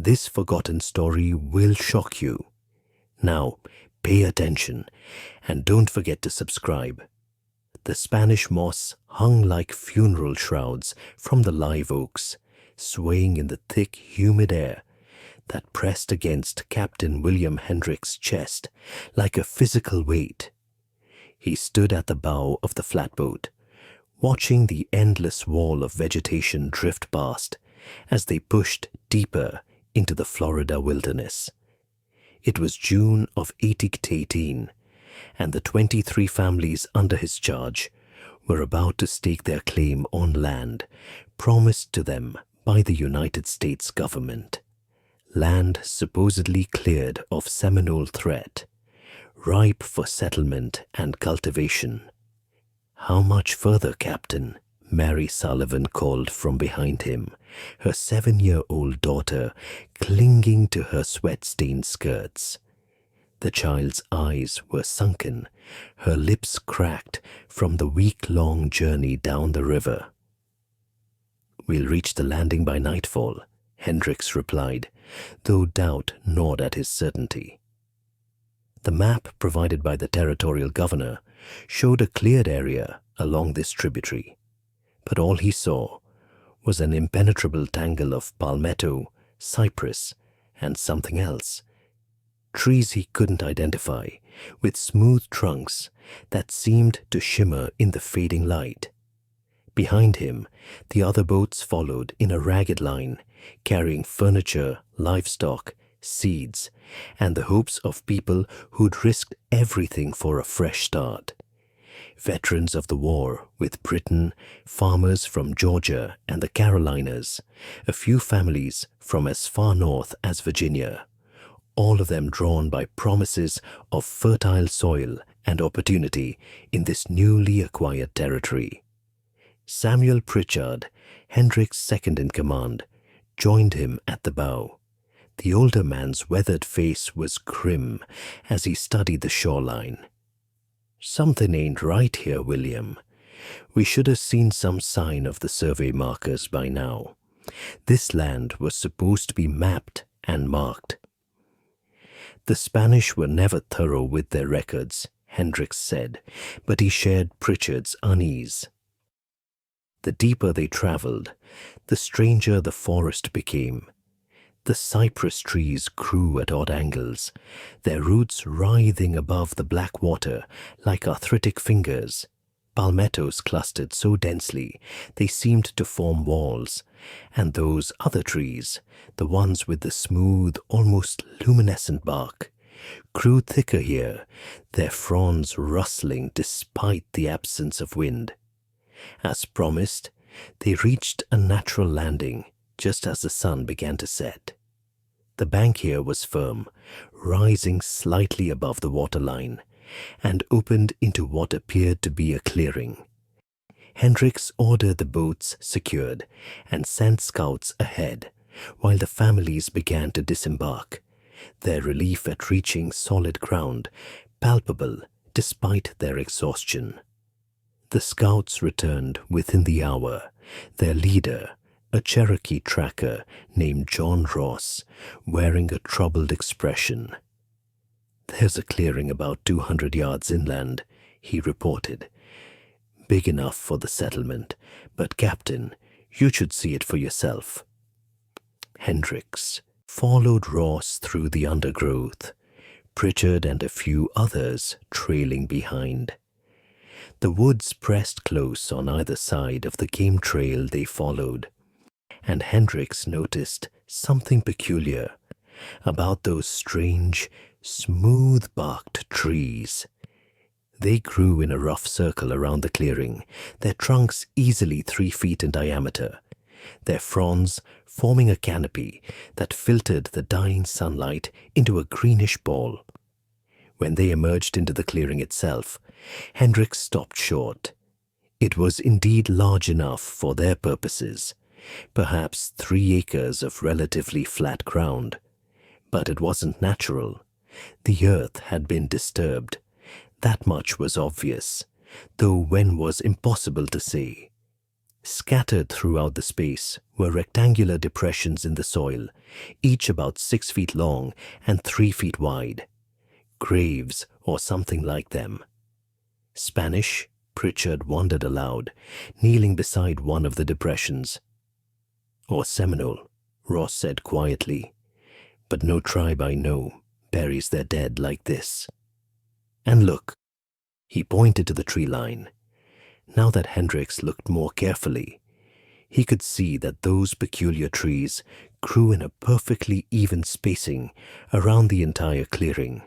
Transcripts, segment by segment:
This forgotten story will shock you. Now, pay attention and don't forget to subscribe. The Spanish moss hung like funeral shrouds from the live oaks, swaying in the thick, humid air that pressed against Captain William Hendrick's chest like a physical weight. He stood at the bow of the flatboat, watching the endless wall of vegetation drift past as they pushed deeper into the Florida wilderness. It was June of 1818, and the 23 families under his charge were about to stake their claim on land promised to them by the United States government. Land supposedly cleared of Seminole threat, ripe for settlement and cultivation. "How much further, Captain?" Mary Sullivan called from behind him, her 7-year-old daughter clinging to her sweat-stained skirts. The child's eyes were sunken, her lips cracked from the week-long journey down the river. "We'll reach the landing by nightfall," Hendricks replied, though doubt gnawed at his certainty. The map provided by the territorial governor showed a cleared area along this tributary, but all he saw was an impenetrable tangle of palmetto, cypress, and something else. Trees he couldn't identify, with smooth trunks that seemed to shimmer in the fading light. Behind him, the other boats followed in a ragged line, carrying furniture, livestock, seeds, and the hopes of people who'd risked everything for a fresh start. Veterans of the war with Britain, farmers from Georgia and the Carolinas, a few families from as far north as Virginia, all of them drawn by promises of fertile soil and opportunity in this newly acquired territory. Samuel Pritchard, Hendrick's second-in-command, joined him at the bow. The older man's weathered face was grim as he studied the shoreline. "Something ain't right here, William. We should have seen some sign of the survey markers by now. This land was supposed to be mapped and marked." The Spanish were never thorough with their records, Hendricks said, but he shared Pritchard's unease. The deeper they traveled, the stranger the forest became. The cypress trees grew at odd angles, their roots writhing above the black water like arthritic fingers. Palmettos clustered so densely they seemed to form walls, and those other trees, the ones with the smooth, almost luminescent bark, grew thicker here, their fronds rustling despite the absence of wind. As promised, they reached a natural landing just as the sun began to set. The bank here was firm, rising slightly above the waterline, and opened into what appeared to be a clearing. Hendricks ordered the boats secured and sent scouts ahead, while the families began to disembark, their relief at reaching solid ground palpable despite their exhaustion. The scouts returned within the hour, their leader, a Cherokee tracker named John Ross, wearing a troubled expression. "There's a clearing about 200 yards inland," he reported. "Big enough for the settlement, but Captain, you should see it for yourself." Hendricks followed Ross through the undergrowth, Pritchard and a few others trailing behind. The woods pressed close on either side of the game trail they followed, and Hendricks noticed something peculiar about those strange, smooth-barked trees. They grew in a rough circle around the clearing, their trunks easily 3 feet in diameter, their fronds forming a canopy that filtered the dying sunlight into a greenish ball. When they emerged into the clearing itself, Hendricks stopped short. It was indeed large enough for their purposes, perhaps 3 acres of relatively flat ground. But it wasn't natural. The earth had been disturbed. That much was obvious, though when was impossible to say. Scattered throughout the space were rectangular depressions in the soil, each about 6 feet long and 3 feet wide. Graves or something like them. Spanish, Pritchard wondered aloud, kneeling beside one of the depressions. Or Seminole, Ross said quietly, but no tribe I know buries their dead like this. And look, he pointed to the tree line. Now that Hendricks looked more carefully, he could see that those peculiar trees grew in a perfectly even spacing around the entire clearing,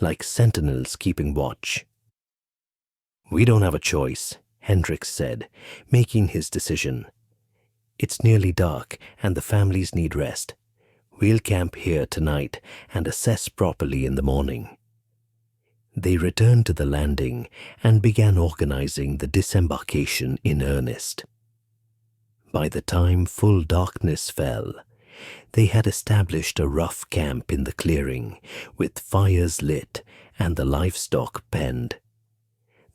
like sentinels keeping watch. "We don't have a choice," Hendricks said, making his decision. "It's nearly dark and the families need rest. We'll camp here tonight and assess properly in the morning." They returned to the landing and began organizing the disembarkation in earnest. By the time full darkness fell, they had established a rough camp in the clearing, with fires lit and the livestock penned.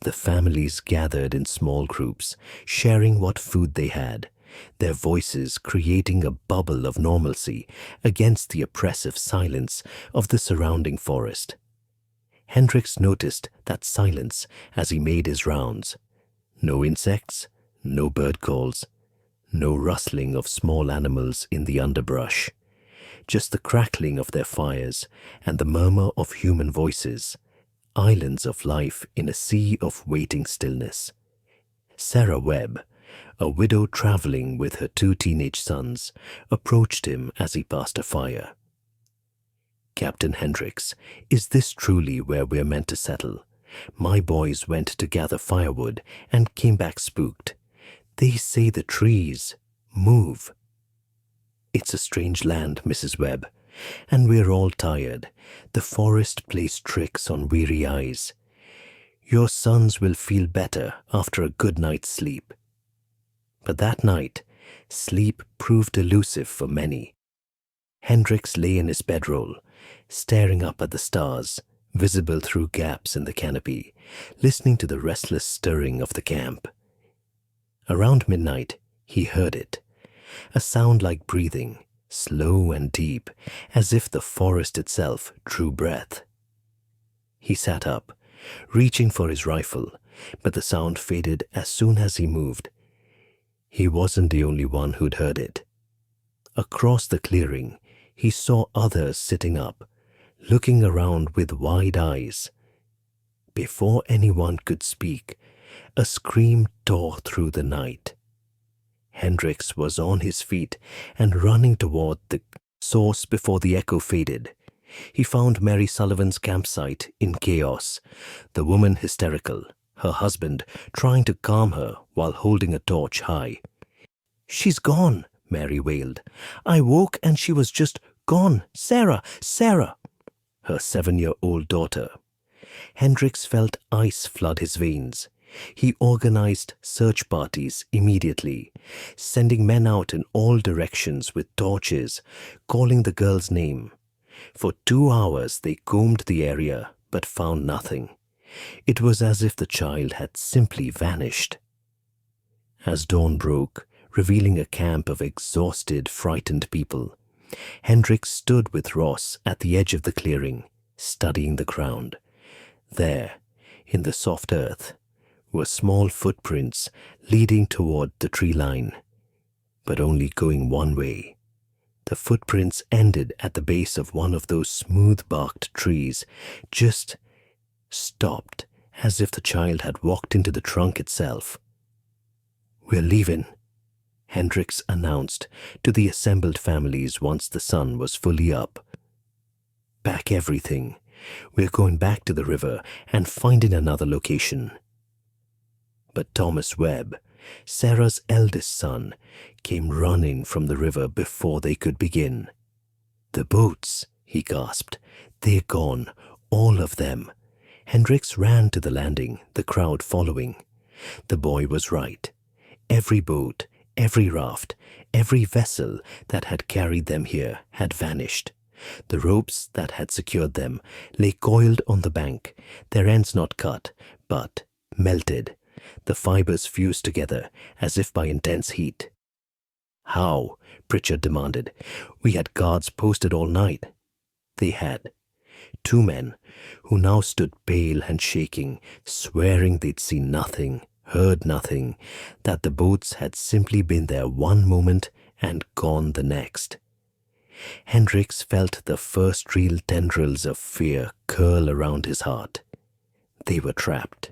The families gathered in small groups, sharing what food they had, their voices creating a bubble of normalcy against the oppressive silence of the surrounding forest. Hendricks noticed that silence as he made his rounds. No insects, no bird calls, no rustling of small animals in the underbrush, just the crackling of their fires and the murmur of human voices, islands of life in a sea of waiting stillness. Sarah Webb, a widow traveling with her 2 teenage sons, approached him as he passed a fire. "Captain Hendricks, is this truly where we're meant to settle? My boys went to gather firewood and came back spooked. They say the trees move." "It's a strange land, Mrs. Webb, and we're all tired. The forest plays tricks on weary eyes. Your sons will feel better after a good night's sleep." But that night, sleep proved elusive for many. Hendricks lay in his bedroll, staring up at the stars, visible through gaps in the canopy, listening to the restless stirring of the camp. Around midnight, he heard it, a sound like breathing, slow and deep, as if the forest itself drew breath. He sat up, reaching for his rifle, but the sound faded as soon as he moved. He wasn't the only one who'd heard it. Across the clearing, he saw others sitting up, looking around with wide eyes. Before anyone could speak, a scream tore through the night. Hendricks was on his feet and running toward the source before the echo faded. He found Mary Sullivan's campsite in chaos, the woman hysterical, her husband trying to calm her while holding a torch high. "She's gone," Mary wailed. "I woke and she was just gone. Sarah! Sarah!" Her 7-year-old daughter. Hendricks felt ice flood his veins. He organized search parties immediately, sending men out in all directions with torches, calling the girl's name. For 2 hours they combed the area but found nothing. It was as if the child had simply vanished. As dawn broke, revealing a camp of exhausted, frightened people, Hendricks stood with Ross at the edge of the clearing, studying the ground. There, in the soft earth, were small footprints leading toward the tree line, but only going one way. The footprints ended at the base of one of those smooth-barked trees, just stopped as if the child had walked into the trunk itself. "We're leaving," Hendricks announced to the assembled families once the sun was fully up. "Pack everything. We're going back to the river and finding another location." But Thomas Webb, Sarah's eldest son, came running from the river before they could begin. "The boats," he gasped. "They're gone, all of them." Hendricks ran to the landing, the crowd following. The boy was right. Every boat, every raft, every vessel that had carried them here had vanished. The ropes that had secured them lay coiled on the bank, their ends not cut, but melted, The fibers fused together as if by intense heat. How? Pritchard demanded. We had guards posted all night. They had. Two men, who now stood pale and shaking, swearing they'd seen nothing, heard nothing, that the boats had simply been there one moment and gone the next. Hendricks felt the first real tendrils of fear curl around his heart. They were trapped.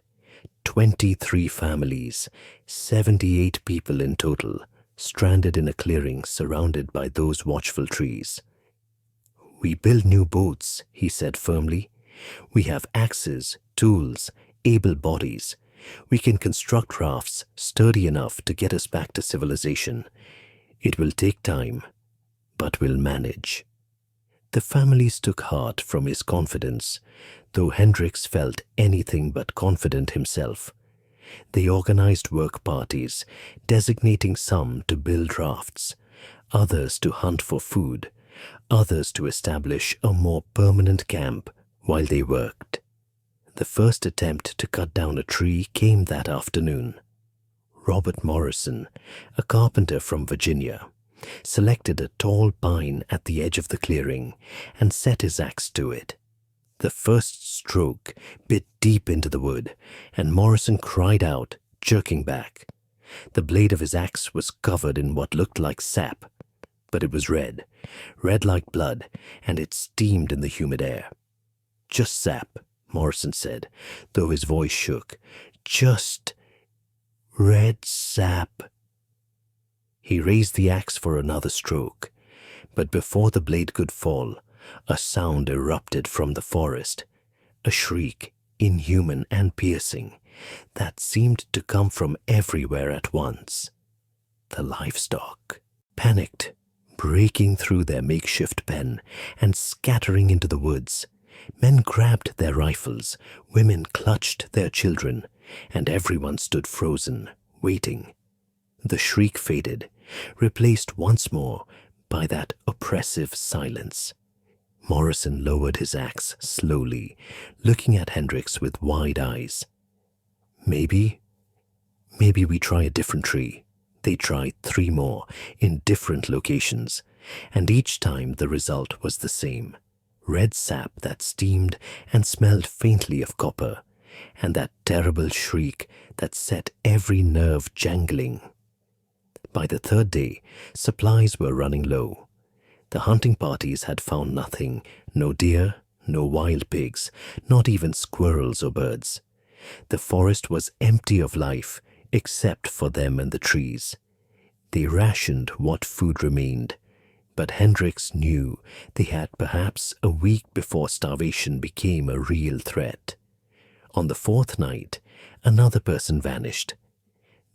23 families, 78 people in total, stranded in a clearing surrounded by those watchful trees. We build new boats, he said firmly. We have axes, tools, able bodies. We can construct rafts sturdy enough to get us back to civilization. It will take time, but we'll manage. The families took heart from his confidence, though Hendricks felt anything but confident himself. They organized work parties, designating some to build rafts, others to hunt for food, others to establish a more permanent camp while they worked. The first attempt to cut down a tree came that afternoon. Robert Morrison, a carpenter from Virginia, selected a tall pine at the edge of the clearing and set his axe to it. The first stroke bit deep into the wood, and Morrison cried out, jerking back. The blade of his axe was covered in what looked like sap, but it was red like blood, and it steamed in the humid air. Just sap, Morrison said, though his voice shook. Just red sap. He raised the axe for another stroke, but before the blade could fall, a sound erupted from the forest, a shriek, inhuman and piercing, that seemed to come from everywhere at once. The livestock, panicked, breaking through their makeshift pen and scattering into the woods. Men grabbed their rifles, women clutched their children, and everyone stood frozen, waiting. The shriek faded, replaced once more by that oppressive silence. Morrison lowered his axe slowly, looking at Hendricks with wide eyes. Maybe we try a different tree. They tried 3 more in different locations, and each time the result was the same. Red sap that steamed and smelled faintly of copper, and that terrible shriek that set every nerve jangling. By the 3rd day, supplies were running low. The hunting parties had found nothing, no deer, no wild pigs, not even squirrels or birds. The forest was empty of life, except for them and the trees. They rationed what food remained, but Hendricks knew they had perhaps a week before starvation became a real threat. On the 4th night, another person vanished.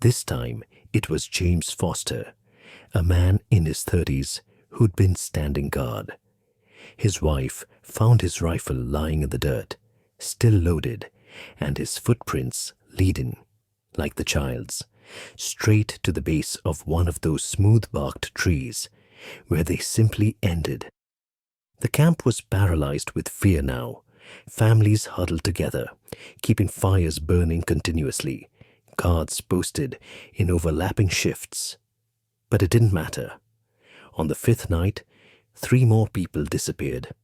This time, it was James Foster, a man in his 30s who'd been standing guard. His wife found his rifle lying in the dirt, still loaded, and his footprints leading, like the child's, straight to the base of one of those smooth-barked trees, where they simply ended. The camp was paralyzed with fear now. Families huddled together, keeping fires burning continuously, guards posted in overlapping shifts. But it didn't matter. On the 5th night, 3 more people disappeared.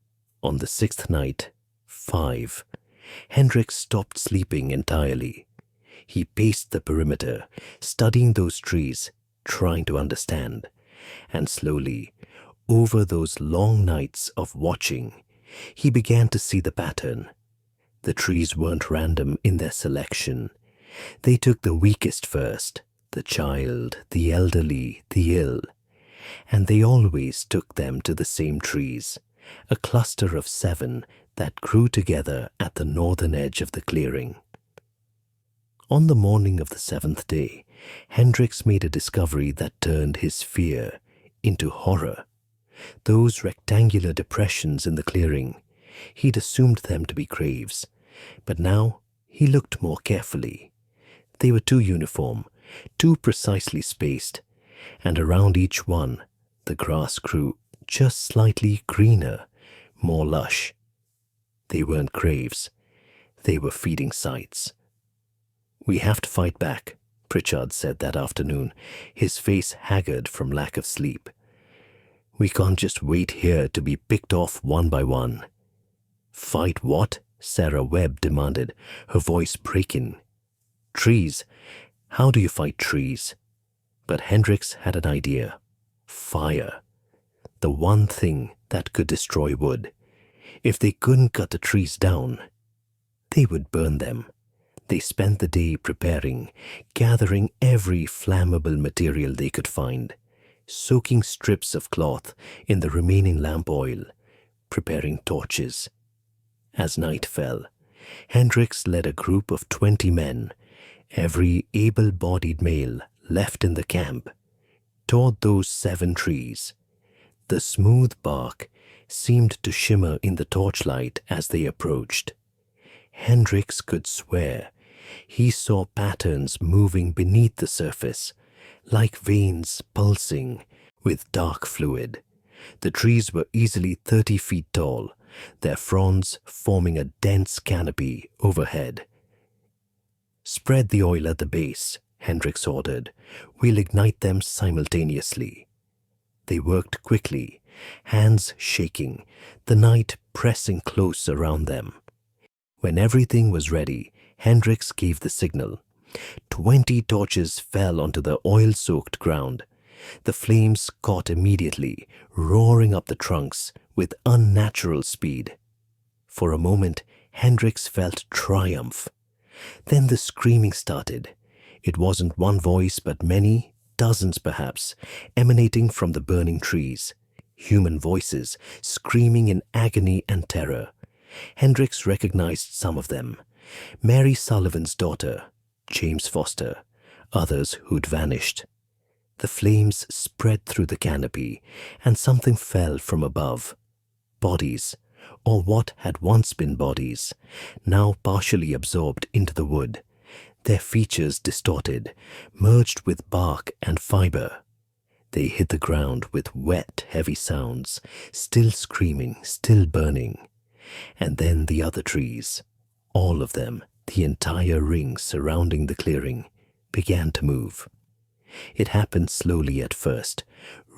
On the 6th night, 5. Hendricks stopped sleeping entirely. He paced the perimeter, studying those trees, trying to understand. And slowly, over those long nights of watching, he began to see the pattern. The trees weren't random in their selection. They took the weakest first, the child, the elderly, the ill. And they always took them to the same trees, a cluster of 7 that grew together at the northern edge of the clearing. On the morning of the 7th day, Hendricks made a discovery that turned his fear into horror. Those rectangular depressions in the clearing, he'd assumed them to be graves, but now he looked more carefully. They were too uniform, too precisely spaced, and around each one, the grass grew just slightly greener, more lush. They weren't graves. They were feeding sites. We have to fight back, Pritchard said that afternoon, his face haggard from lack of sleep. We can't just wait here to be picked off one by one. Fight what? Sarah Webb demanded, her voice breaking. Trees. How do you fight trees? But Hendricks had an idea. Fire. The one thing that could destroy wood. If they couldn't cut the trees down, they would burn them. They spent the day preparing, gathering every flammable material they could find, soaking strips of cloth in the remaining lamp oil, preparing torches. As night fell, Hendricks led a group of 20 men, every able-bodied male left in the camp, toward those 7 trees. The smooth bark seemed to shimmer in the torchlight as they approached. Hendricks could swear he saw patterns moving beneath the surface, like veins pulsing with dark fluid. The trees were easily 30 feet tall, their fronds forming a dense canopy overhead. Spread the oil at the base, Hendricks ordered. We'll ignite them simultaneously. They worked quickly, hands shaking, the night pressing close around them. When everything was ready, Hendricks gave the signal. 20 torches fell onto the oil-soaked ground. The flames caught immediately, roaring up the trunks with unnatural speed. For a moment, Hendricks felt triumph. Then the screaming started. It wasn't one voice, but many, dozens perhaps, emanating from the burning trees. Human voices, screaming in agony and terror. Hendricks recognized some of them. Mary Sullivan's daughter, James Foster, others who'd vanished. The flames spread through the canopy, and something fell from above. Bodies, or what had once been bodies, now partially absorbed into the wood, their features distorted, merged with bark and fiber. They hit the ground with wet, heavy sounds, still screaming, still burning. And then the other trees, all of them, the entire ring surrounding the clearing, began to move. It happened slowly at first,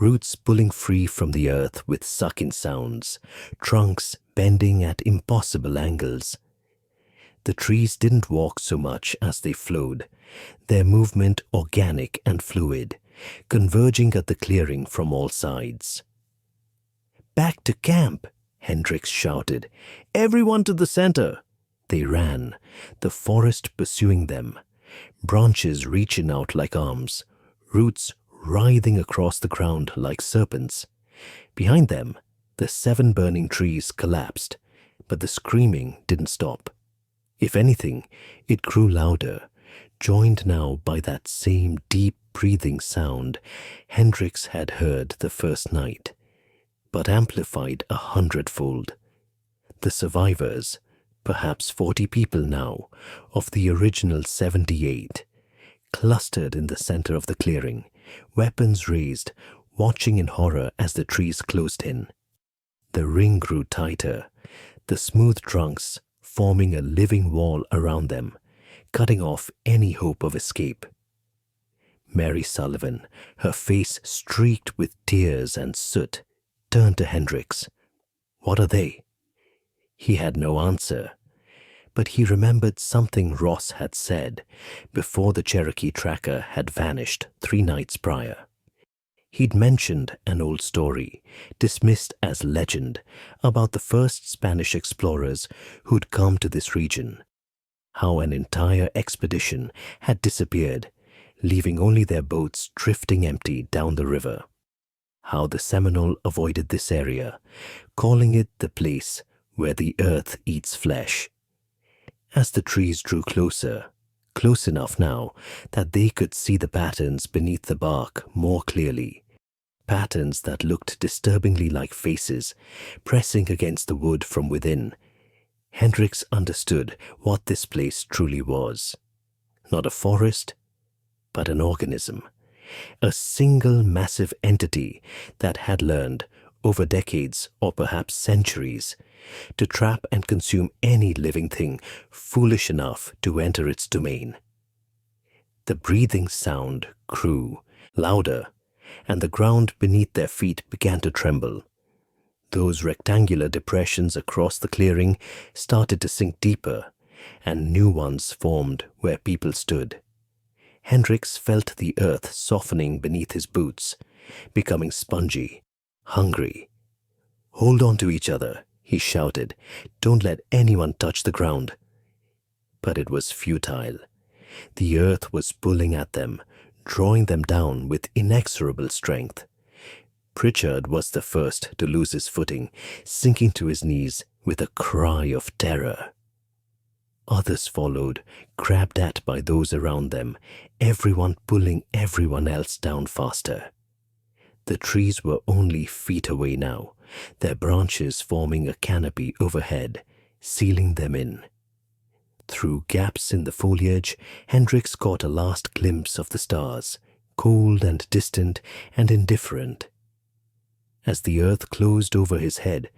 roots pulling free from the earth with sucking sounds, trunks bending at impossible angles. The trees didn't walk so much as they flowed, their movement organic and fluid, converging at the clearing from all sides. "Back to camp!" Hendricks shouted. "Everyone to the center!" They ran, the forest pursuing them, branches reaching out like arms, roots writhing across the ground like serpents. Behind them, the 7 burning trees collapsed, but the screaming didn't stop. If anything, it grew louder, joined now by that same deep breathing sound Hendricks had heard the first night, but amplified 100-fold. The survivors, perhaps 40 people now, of the original 78, clustered in the center of the clearing, weapons raised, watching in horror as the trees closed in. The ring grew tighter, the smooth trunks forming a living wall around them, cutting off any hope of escape. Mary Sullivan, her face streaked with tears and soot, turned to Hendricks. "What are they?" He had no answer, but he remembered something Ross had said before the Cherokee tracker had vanished 3 nights prior. He'd mentioned an old story, dismissed as legend, about the first Spanish explorers who'd come to this region. How an entire expedition had disappeared, leaving only their boats drifting empty down the river. How the Seminole avoided this area, calling it the place where the earth eats flesh. As the trees drew closer, close enough now that they could see the patterns beneath the bark more clearly, patterns that looked disturbingly like faces pressing against the wood from within, Hendricks understood what this place truly was. Not a forest, but an organism. A single massive entity that had learned, over decades or perhaps centuries, to trap and consume any living thing foolish enough to enter its domain. The breathing sound grew louder, and the ground beneath their feet began to tremble. Those rectangular depressions across the clearing started to sink deeper, and new ones formed where people stood. Hendricks felt the earth softening beneath his boots, becoming spongy, hungry. "Hold on to each other," he shouted. "Don't let anyone touch the ground." But it was futile. The earth was pulling at them, drawing them down with inexorable strength. Pritchard was the first to lose his footing, sinking to his knees with a cry of terror. Others followed, grabbed at by those around them, everyone pulling everyone else down faster. The trees were only feet away now, their branches forming a canopy overhead, sealing them in. Through gaps in the foliage, Hendricks caught a last glimpse of the stars, cold and distant and indifferent. As the earth closed over his head,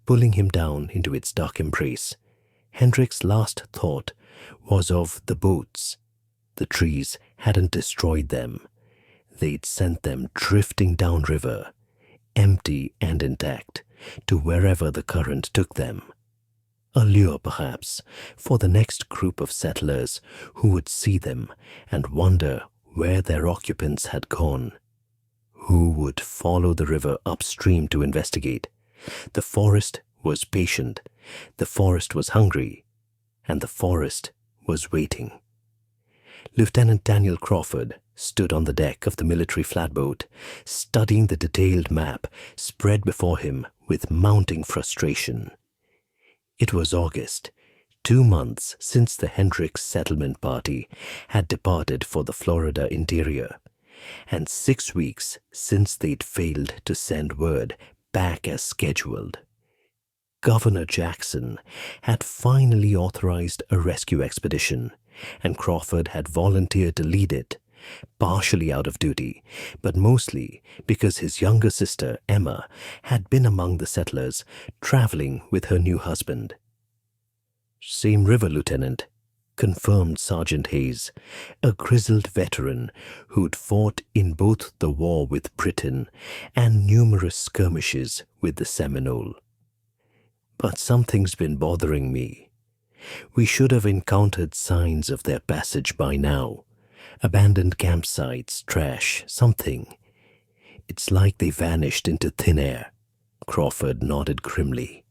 pulling him down into its dark embrace, Hendricks' last thought was of the boats. The trees hadn't destroyed them. They'd sent them drifting downriver, empty and intact, to wherever the current took them. A lure, perhaps, for the next group of settlers who would see them and wonder where their occupants had gone. Who would follow the river upstream to investigate? The forest was patient, the forest was hungry, and the forest was waiting. Lieutenant Daniel Crawford stood on the deck of the military flatboat, studying the detailed map spread before him with mounting frustration. It was August, 2 months since the Hendricks settlement party had departed for the Florida interior, and 6 weeks since they'd failed to send word back as scheduled. Governor Jackson had finally authorized a rescue expedition, and Crawford had volunteered to lead it, partially out of duty, but mostly because his younger sister, Emma, had been among the settlers, traveling with her new husband. "Same river, Lieutenant," confirmed Sergeant Hayes, a grizzled veteran who'd fought in both the war with Britain and numerous skirmishes with the Seminole. "But something's been bothering me. We should have encountered signs of their passage by now. Abandoned campsites, trash, something. It's like they vanished into thin air." Crawford nodded grimly.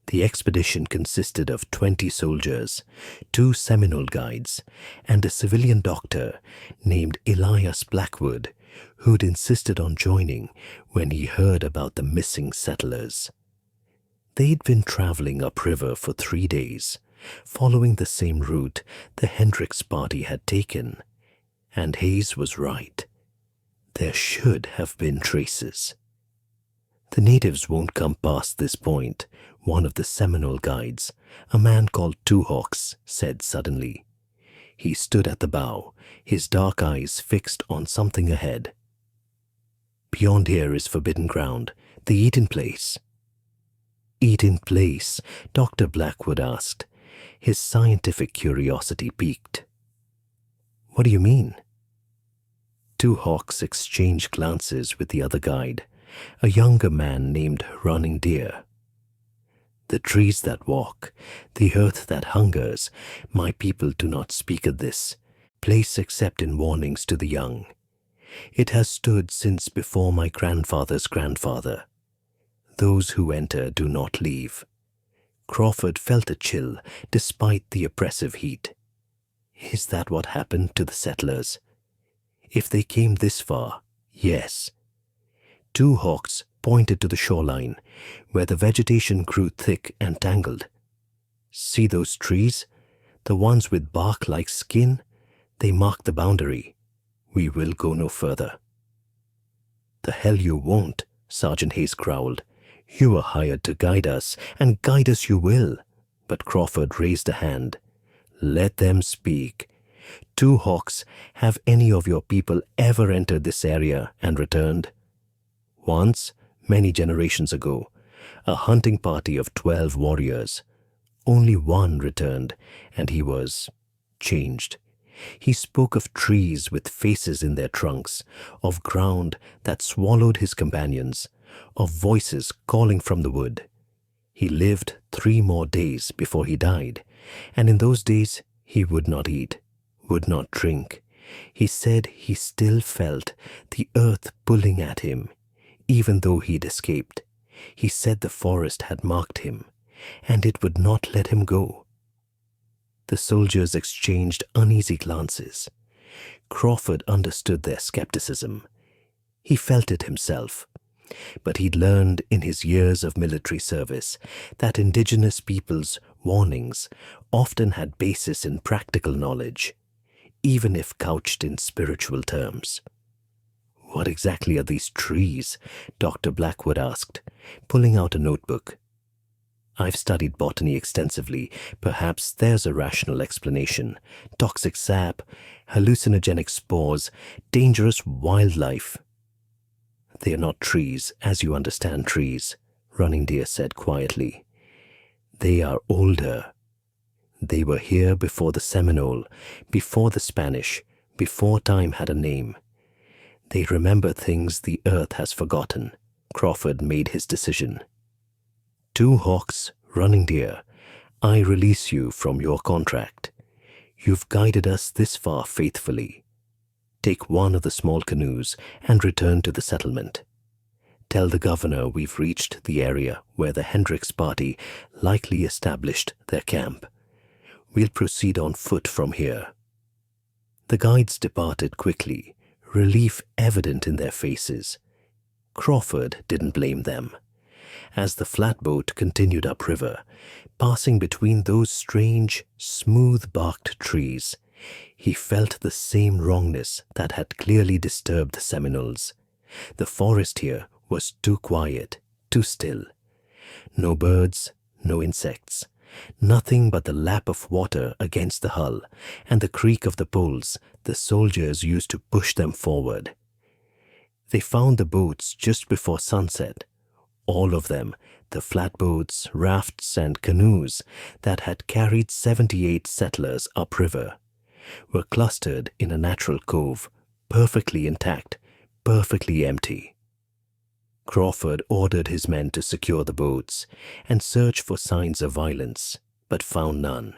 The expedition consisted of 20 soldiers, 2 Seminole guides, and a civilian doctor named Elias Blackwood, who'd insisted on joining when he heard about the missing settlers. They'd been traveling upriver for 3 days, following the same route the Hendricks party had taken, and Hayes was right. There should have been traces. "The natives won't come past this point," one of the Seminole guides, a man called Two Hawks, said suddenly. He stood at the bow, his dark eyes fixed on something ahead. "Beyond here is forbidden ground, the eating place." "Eating place?" Dr. Blackwood asked, his scientific curiosity piqued. "What do you mean?" Two Hawks exchanged glances with the other guide, a younger man named Running Deer. "The trees that walk, the earth that hungers, my people do not speak of this place except in warnings to the young. It has stood since before my grandfather's grandfather. Those who enter do not leave." Crawford felt a chill despite the oppressive heat. Is that what happened to the settlers? If they came this far, yes. Two Hawks pointed to the shoreline, where the vegetation grew thick and tangled. "See those trees? The ones with bark like skin? They mark the boundary. We will go no further." "The hell you won't," Sergeant Hayes growled. "You are hired to guide us, and guide us you will." But Crawford raised a hand. "Let them speak. Two Hawks, have any of your people ever entered this area and returned?" "Once, many generations ago, a hunting party of 12 warriors. Only one returned, and he was changed. He spoke of trees with faces in their trunks, of ground that swallowed his companions, of voices calling from the wood. He lived 3 more days before he died, and in those days he would not eat, would not drink. He said he still felt the earth pulling at him, even though he'd escaped. He said the forest had marked him, and it would not let him go. The soldiers exchanged uneasy glances. Crawford understood their skepticism. He felt it himself. But he'd learned in his years of military service that indigenous peoples' warnings often had basis in practical knowledge, even if couched in spiritual terms. "What exactly are these trees?" Dr. Blackwood asked, pulling out a notebook. "I've studied botany extensively. Perhaps there's a rational explanation. Toxic sap, hallucinogenic spores, dangerous wildlife." "They are not trees, as you understand trees," Running Deer said quietly. "They are older. They were here before the Seminole, before the Spanish, before time had a name. They remember things the earth has forgotten." Crawford made his decision. "Two Hawks, Running Deer, I release you from your contract. You've guided us this far faithfully. Take one of the small canoes and return to the settlement. Tell the governor we've reached the area where the Hendricks party likely established their camp. We'll proceed on foot from here." The guides departed quickly, relief evident in their faces. Crawford didn't blame them. As the flatboat continued upriver, passing between those strange, smooth-barked trees, he felt the same wrongness that had clearly disturbed the Seminoles. The forest here was too quiet, too still. No birds, no insects, nothing but the lap of water against the hull and the creak of the poles the soldiers used to push them forward. They found the boats just before sunset. All of them, the flatboats, rafts, and canoes that had carried 78 settlers upriver, were clustered in a natural cove, perfectly intact, perfectly empty. Crawford ordered his men to secure the boats and search for signs of violence, but found none.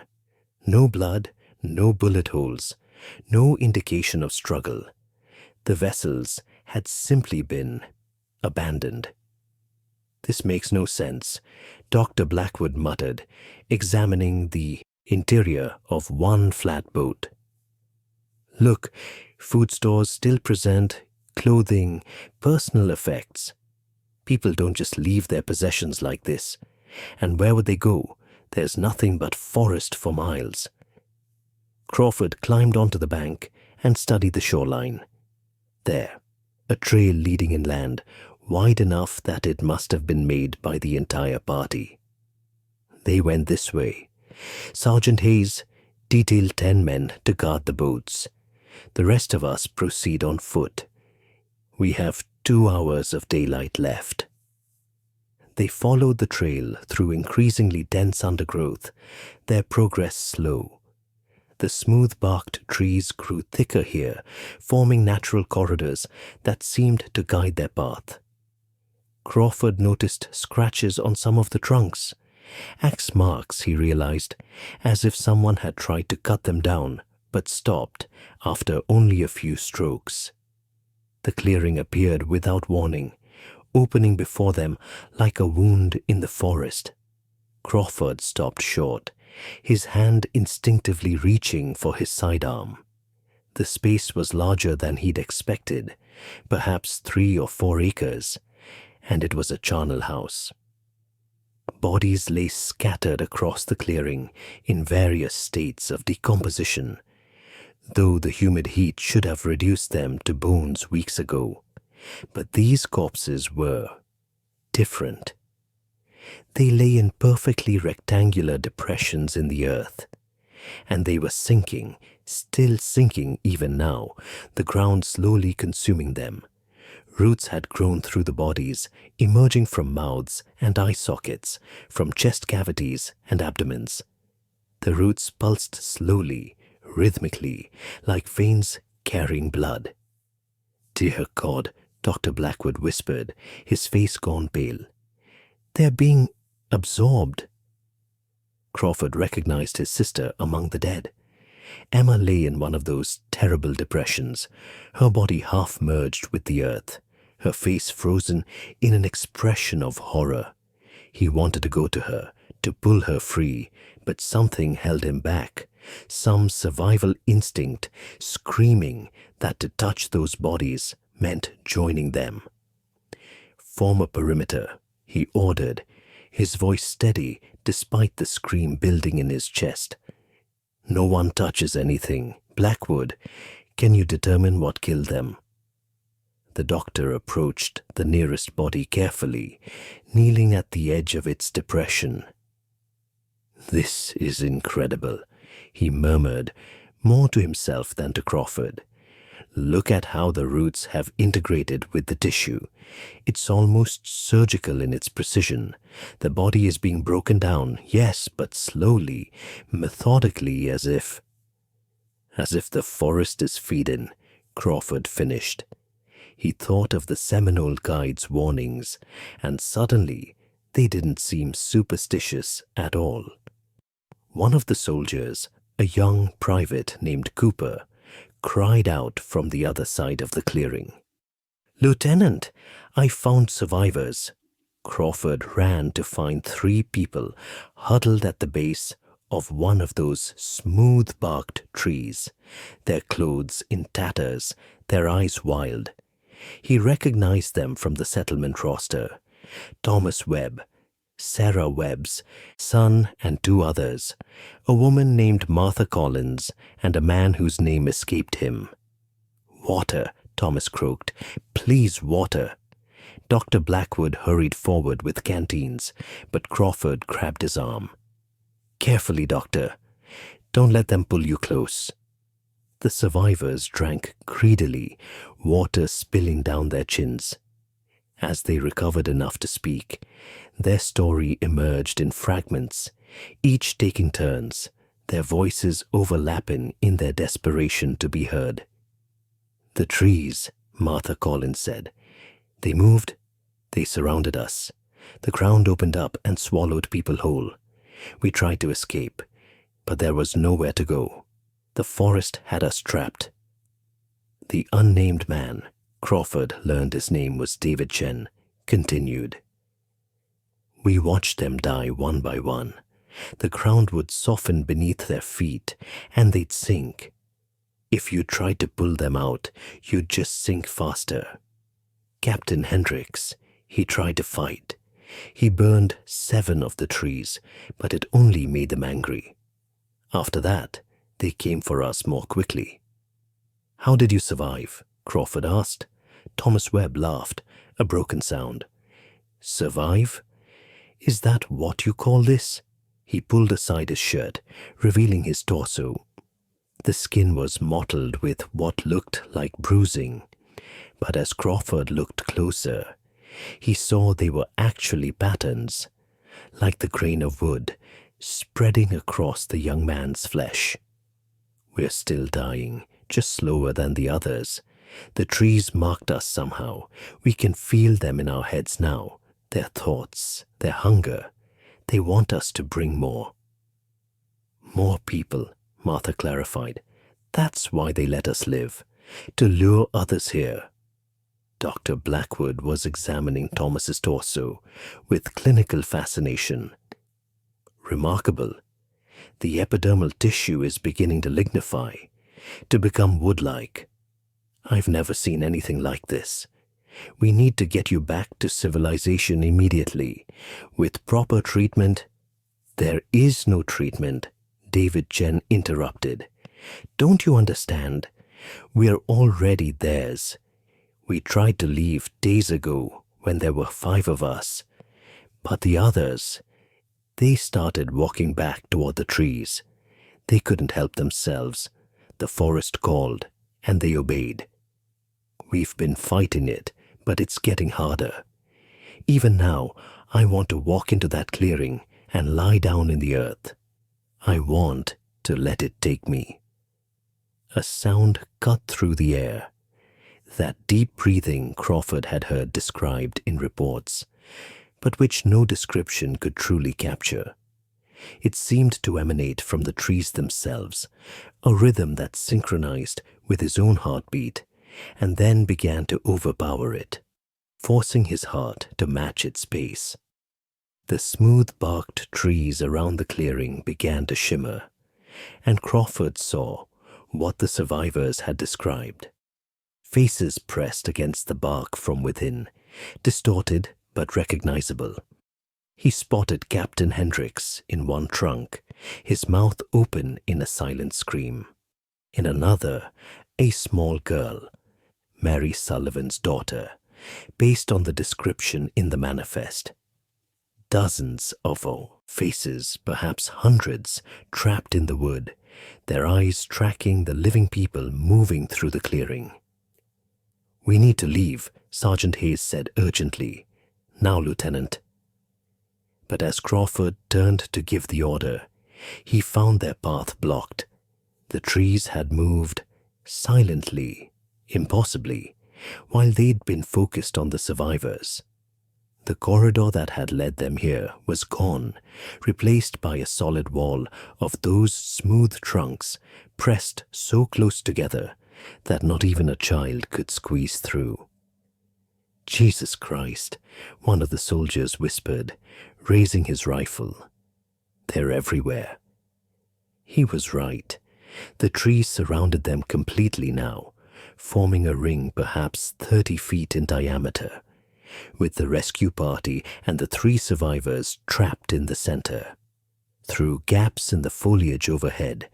No blood, no bullet holes, no indication of struggle. The vessels had simply been abandoned. "This makes no sense," Dr. Blackwood muttered, examining the interior of one flatboat. "Look, food stores still present, clothing, personal effects. People don't just leave their possessions like this. And where would they go? There's nothing but forest for miles." Crawford climbed onto the bank and studied the shoreline. There, a trail leading inland, wide enough that it must have been made by the entire party. They went this way. Sergeant Hayes detailed 10 men to guard the boats. The rest of us proceed on foot. We have 2 hours of daylight left. They followed the trail through increasingly dense undergrowth, their progress slow. The smooth-barked trees grew thicker here, forming natural corridors that seemed to guide their path. Crawford noticed scratches on some of the trunks. Axe marks, he realized, as if someone had tried to cut them down, but stopped after only a few strokes. The clearing appeared without warning, opening before them like a wound in the forest. Crawford stopped short, his hand instinctively reaching for his sidearm. The space was larger than he'd expected, perhaps 3 or 4 acres, and it was a charnel house. Bodies lay scattered across the clearing in various states of decomposition, though the humid heat should have reduced them to bones weeks ago. But these corpses were different. They lay in perfectly rectangular depressions in the earth, and they were sinking, still sinking even now, the ground slowly consuming them. Roots had grown through the bodies, emerging from mouths and eye sockets, from chest cavities and abdomens. The roots pulsed slowly, rhythmically, like veins carrying blood. "Dear God," Dr. Blackwood whispered, his face gone pale. "They're being absorbed." Crawford recognized his sister among the dead. Emma lay in one of those terrible depressions, her body half merged with the earth, her face frozen in an expression of horror. He wanted to go to her, to pull her free, but something held him back, some survival instinct screaming that to touch those bodies meant joining them. "Form a perimeter," he ordered, his voice steady despite the scream building in his chest. "No one touches anything. Blackwood, can you determine what killed them?" The doctor approached the nearest body carefully, kneeling at the edge of its depression. "This is incredible," he murmured, more to himself than to Crawford. "Look at how the roots have integrated with the tissue. It's almost surgical in its precision. The body is being broken down, yes, but slowly, methodically, as if the forest is feeding," Crawford finished. He thought of the Seminole Guide's warnings, and suddenly they didn't seem superstitious at all. One of the soldiers, a young private named Cooper, cried out from the other side of the clearing. "Lieutenant, I found survivors." Crawford ran to find 3 people huddled at the base of one of those smooth-barked trees, their clothes in tatters, their eyes wild. He recognized them from the settlement roster: Thomas Webb, Sarah Webb's son, and 2 others, a woman named Martha Collins, and a man whose name escaped him. "Water," Thomas croaked. "Please, water." Dr. Blackwood hurried forward with canteens, but Crawford grabbed his arm. "Carefully, doctor. Don't let them pull you close." The survivors drank greedily, water spilling down their chins. As they recovered enough to speak, their story emerged in fragments, each taking turns, their voices overlapping in their desperation to be heard. "The trees," Martha Collins said. "They moved. They surrounded us. The ground opened up and swallowed people whole. We tried to escape, but there was nowhere to go. The forest had us trapped." The unnamed man, Crawford learned his name was David Chen, continued. "We watched them die one by one. The ground would soften beneath their feet, and they'd sink. If you tried to pull them out, you'd just sink faster. Captain Hendricks, he tried to fight. He burned 7 of the trees, but it only made them angry. After that, they came for us more quickly." "How did you survive?" Crawford asked. Thomas Webb laughed, a broken sound. "Survive? Is that what you call this?" He pulled aside his shirt, revealing his torso. The skin was mottled with what looked like bruising, but as Crawford looked closer, he saw they were actually patterns, like the grain of wood, spreading across the young man's flesh. "We're still dying, just slower than the others. The trees marked us somehow. We can feel them in our heads now, their thoughts, their hunger. They want us to bring more." "More people," Martha clarified. "That's why they let us live, to lure others here." Dr. Blackwood was examining Thomas's torso with clinical fascination. "Remarkable. The epidermal tissue is beginning to lignify, to become wood-like. I've never seen anything like this. We need to get you back to civilization immediately, with proper treatment." "There is no treatment," David Chen interrupted. "Don't you understand? We're already theirs. We tried to leave days ago when there were 5 of us. But the others, they started walking back toward the trees. They couldn't help themselves. The forest called, and they obeyed. We've been fighting it, but it's getting harder. Even now, I want to walk into that clearing and lie down in the earth. I want to let it take me." A sound cut through the air. That deep breathing Crawford had heard described in reports, but which no description could truly capture. It seemed to emanate from the trees themselves, a rhythm that synchronized with his own heartbeat and then began to overpower it, forcing his heart to match its pace. The smooth-barked trees around the clearing began to shimmer, and Crawford saw what the survivors had described. Faces pressed against the bark from within, distorted but recognizable. He spotted Captain Hendricks in one trunk, his mouth open in a silent scream. In another, a small girl, Mary Sullivan's daughter, based on the description in the manifest. Dozens of faces, perhaps hundreds, trapped in the wood, their eyes tracking the living people moving through the clearing. "We need to leave," Sergeant Hayes said urgently. "Now, Lieutenant." But as Crawford turned to give the order, he found their path blocked. The trees had moved silently, impossibly, while they'd been focused on the survivors. The corridor that had led them here was gone, replaced by a solid wall of those smooth trunks pressed so close together that not even a child could squeeze through. "Jesus Christ," one of the soldiers whispered, raising his rifle. "They're everywhere." He was right. The trees surrounded them completely now, forming a ring perhaps 30 feet in diameter, with the rescue party and the 3 survivors trapped in the center. Through gaps in the foliage overhead,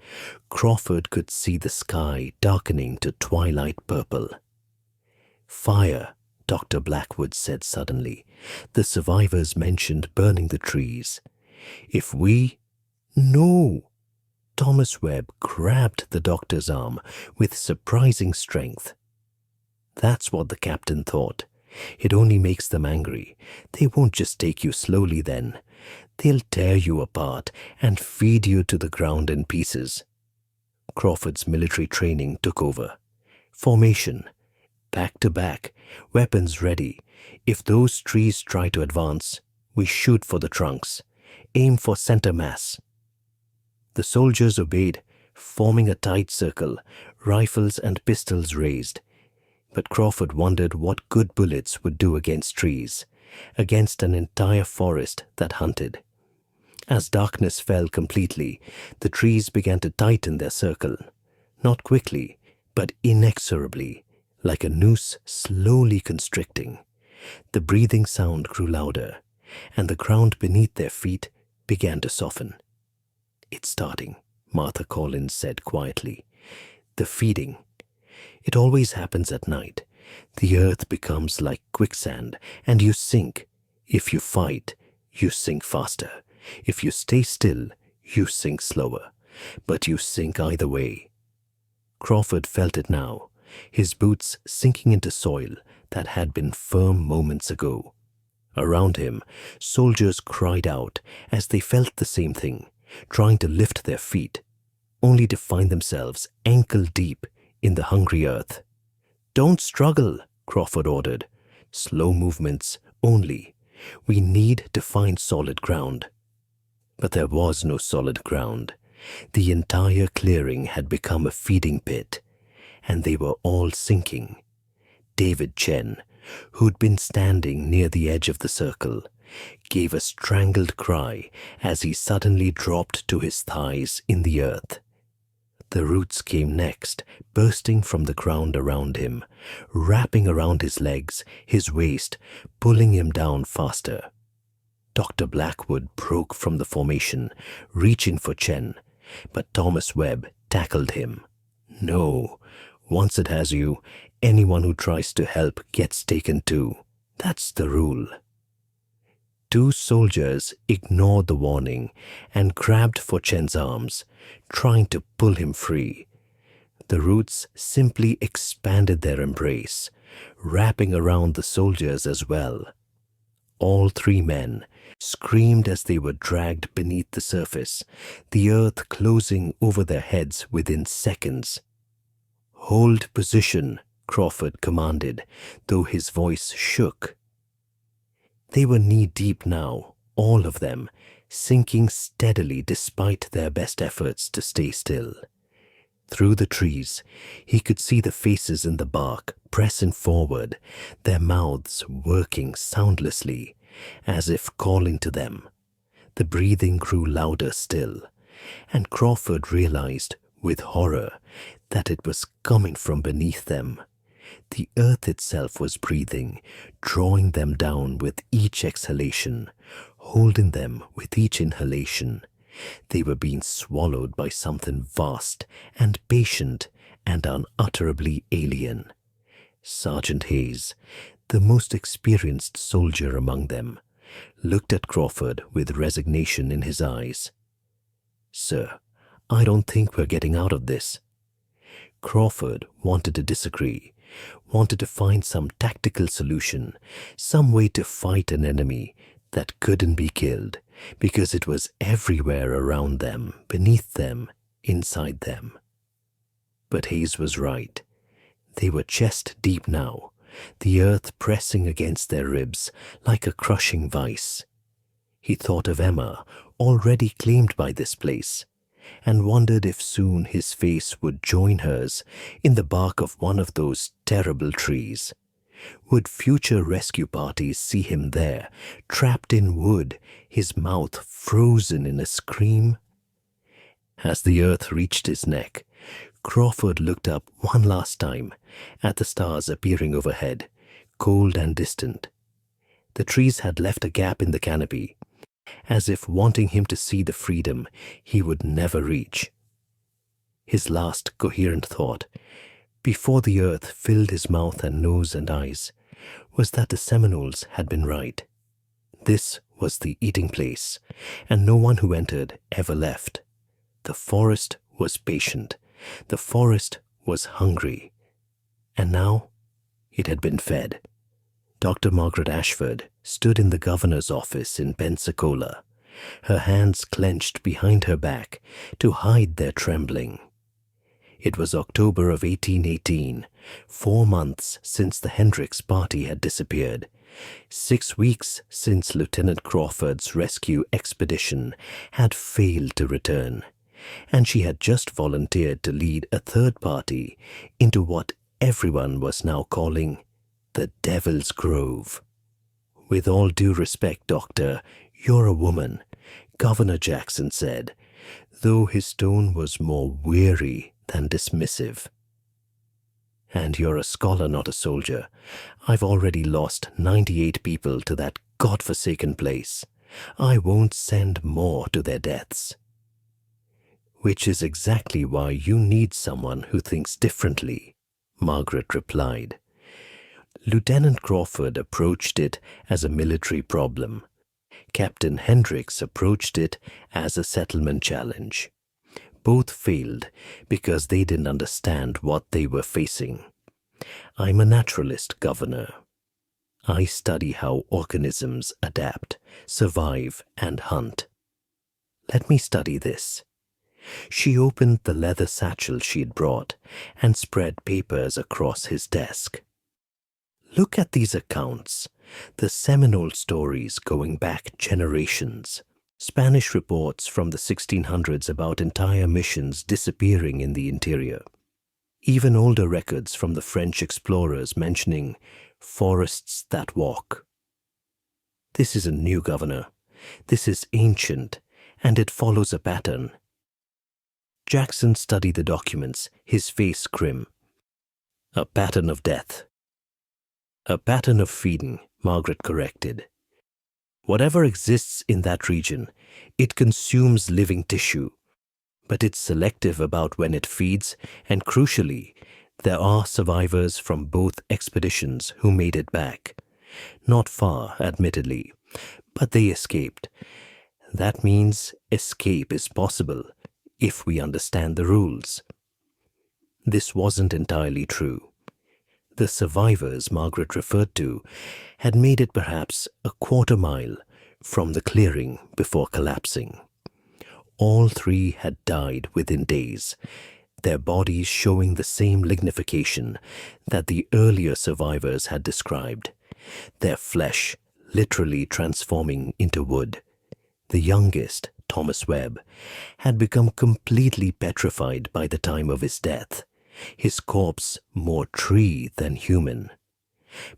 Crawford could see the sky darkening to twilight purple. "Fire," Dr. Blackwood said suddenly. "The survivors mentioned burning the trees. If we—" "No!" Thomas Webb grabbed the doctor's arm with surprising strength. "That's what the captain thought. It only makes them angry. They won't just take you slowly then. They'll tear you apart and feed you to the ground in pieces." Crawford's military training took over. Formation. Back to back, weapons ready. If those trees try to advance, we shoot for the trunks. Aim for center mass. The soldiers obeyed, forming a tight circle, rifles and pistols raised. But Crawford wondered what good bullets would do against trees, against an entire forest that hunted. As darkness fell completely, the trees began to tighten their circle, not quickly, but inexorably, like a noose slowly constricting. The breathing sound grew louder, and the ground beneath their feet began to soften. "It's starting," Martha Collins said quietly. "The feeding. It always happens at night. The earth becomes like quicksand, and you sink. If you fight, you sink faster. If you stay still, you sink slower. But you sink either way." Crawford felt it now, his boots sinking into soil that had been firm moments ago. Around him, soldiers cried out as they felt the same thing, trying to lift their feet, only to find themselves ankle-deep in the hungry earth. "Don't struggle," Crawford ordered. "Slow movements only. We need to find solid ground." But there was no solid ground. The entire clearing had become a feeding pit, and they were all sinking. David Chen, who'd been standing near the edge of the circle, gave a strangled cry as he suddenly dropped to his thighs in the earth. The roots came next, bursting from the ground around him, wrapping around his legs, his waist, pulling him down faster. Dr. Blackwood broke from the formation, reaching for Chen, but Thomas Webb tackled him. "No, once it has you, anyone who tries to help gets taken too. That's the rule." 2 soldiers ignored the warning and grabbed for Chen's arms, trying to pull him free. The roots simply expanded their embrace, wrapping around the soldiers as well. All 3 men screamed as they were dragged beneath the surface, the earth closing over their heads within seconds. "Hold position," Crawford commanded, though his voice shook. They were knee-deep now, all of them, sinking steadily despite their best efforts to stay still. Through the trees, he could see the faces in the bark pressing forward, their mouths working soundlessly, as if calling to them. The breathing grew louder still, and Crawford realized, with horror, that it was coming from beneath them. The earth itself was breathing, drawing them down with each exhalation, holding them with each inhalation. They were being swallowed by something vast and patient and unutterably alien. Sergeant Hayes, the most experienced soldier among them, looked at Crawford with resignation in his eyes. "Sir, I don't think we're getting out of this." Crawford wanted to disagree, wanted to find some tactical solution, some way to fight an enemy that couldn't be killed, because it was everywhere around them, beneath them, inside them. But Hayes was right. They were chest deep now, the earth pressing against their ribs like a crushing vice. He thought of Emma, already claimed by this place, and wondered if soon his face would join hers in the bark of one of those terrible trees. Would future rescue parties see him there, trapped in wood, his mouth frozen in a scream? As the earth reached his neck, Crawford looked up one last time at the stars appearing overhead, cold and distant. The trees had left a gap in the canopy, as if wanting him to see the freedom he would never reach. His last coherent thought, before the earth filled his mouth and nose and eyes, was that the Seminoles had been right. This was the eating place, and no one who entered ever left. The forest was patient. The forest was hungry. And now it had been fed. Dr. Margaret Ashford stood in the governor's office in Pensacola, her hands clenched behind her back to hide their trembling. It was October of 1818, 4 months since the Hendricks party had disappeared, 6 weeks since Lieutenant Crawford's rescue expedition had failed to return, and she had just volunteered to lead a third party into what everyone was now calling the Devil's Grove. "With all due respect, Doctor, you're a woman," Governor Jackson said, though his tone was more weary than dismissive. "And you're a scholar, not a soldier. I've already lost 98 people to that godforsaken place. I won't send more to their deaths." "Which is exactly why you need someone who thinks differently," Margaret replied. Lieutenant Crawford approached it as a military problem. Captain Hendricks approached it as a settlement challenge. Both failed because they didn't understand what they were facing. I'm a naturalist, Governor. I study how organisms adapt, survive, and hunt. Let me study this. She opened the leather satchel she'd brought and spread papers across his desk. Look at these accounts, the Seminole stories going back generations. Spanish reports from the 1600s about entire missions disappearing in the interior. Even older records from the French explorers mentioning forests that walk. This isn't new, Governor. This is ancient, and it follows a pattern. Jackson studied the documents, his face grim. A pattern of death. A pattern of feeding, Margaret corrected. Whatever exists in that region, it consumes living tissue, but it's selective about when it feeds, and crucially, there are survivors from both expeditions who made it back. Not far, admittedly, but they escaped. That means escape is possible, if we understand the rules. This wasn't entirely true. The survivors Margaret referred to had made it perhaps a quarter-mile from the clearing before collapsing. All 3 had died within days. their bodies showing the same lignification that the earlier survivors had described, their flesh literally transforming into wood. The youngest, Thomas Webb, had become completely petrified by the time of his death, his corpse more tree than human.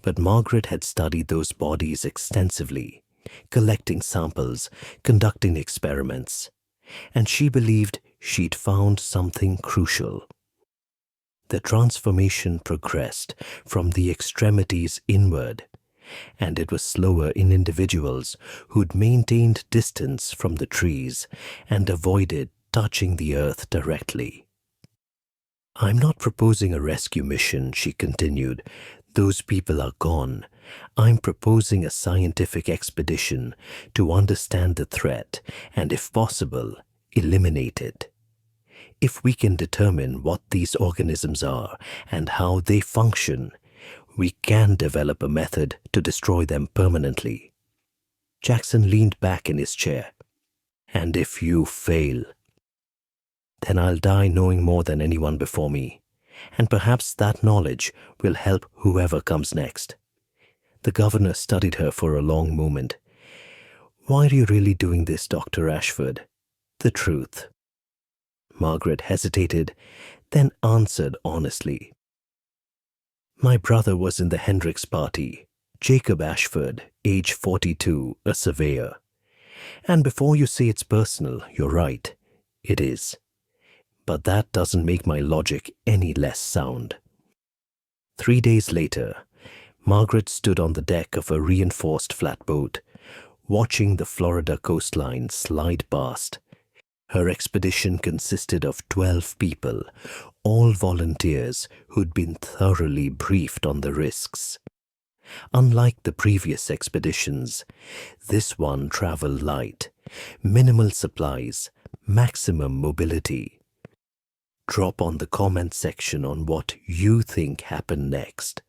But Margaret had studied those bodies extensively, collecting samples, conducting experiments, and she believed she'd found something crucial. The transformation progressed from the extremities inward, and it was slower in individuals who'd maintained distance from the trees and avoided touching the earth directly. "I'm not proposing a rescue mission," she continued. "Those people are gone. I'm proposing a scientific expedition to understand the threat and, if possible, eliminate it. If we can determine what these organisms are and how they function, we can develop a method to destroy them permanently." Jackson leaned back in his chair. "And if you fail?" "Then I'll die knowing more than anyone before me, and perhaps that knowledge will help whoever comes next." The governor studied her for a long moment. "Why are you really doing this, Dr. Ashford?" "The truth." Margaret hesitated, then answered honestly. "My brother was in the Hendricks party, Jacob Ashford, age 42, a surveyor. And before you say it's personal, you're right. It is. But that doesn't make my logic any less sound." 3 days later, Margaret stood on the deck of a reinforced flatboat, watching the Florida coastline slide past. Her expedition consisted of 12 people, all volunteers who'd been thoroughly briefed on the risks. Unlike the previous expeditions, this one traveled light, minimal supplies, maximum mobility. Drop on the comment section on what you think happened next.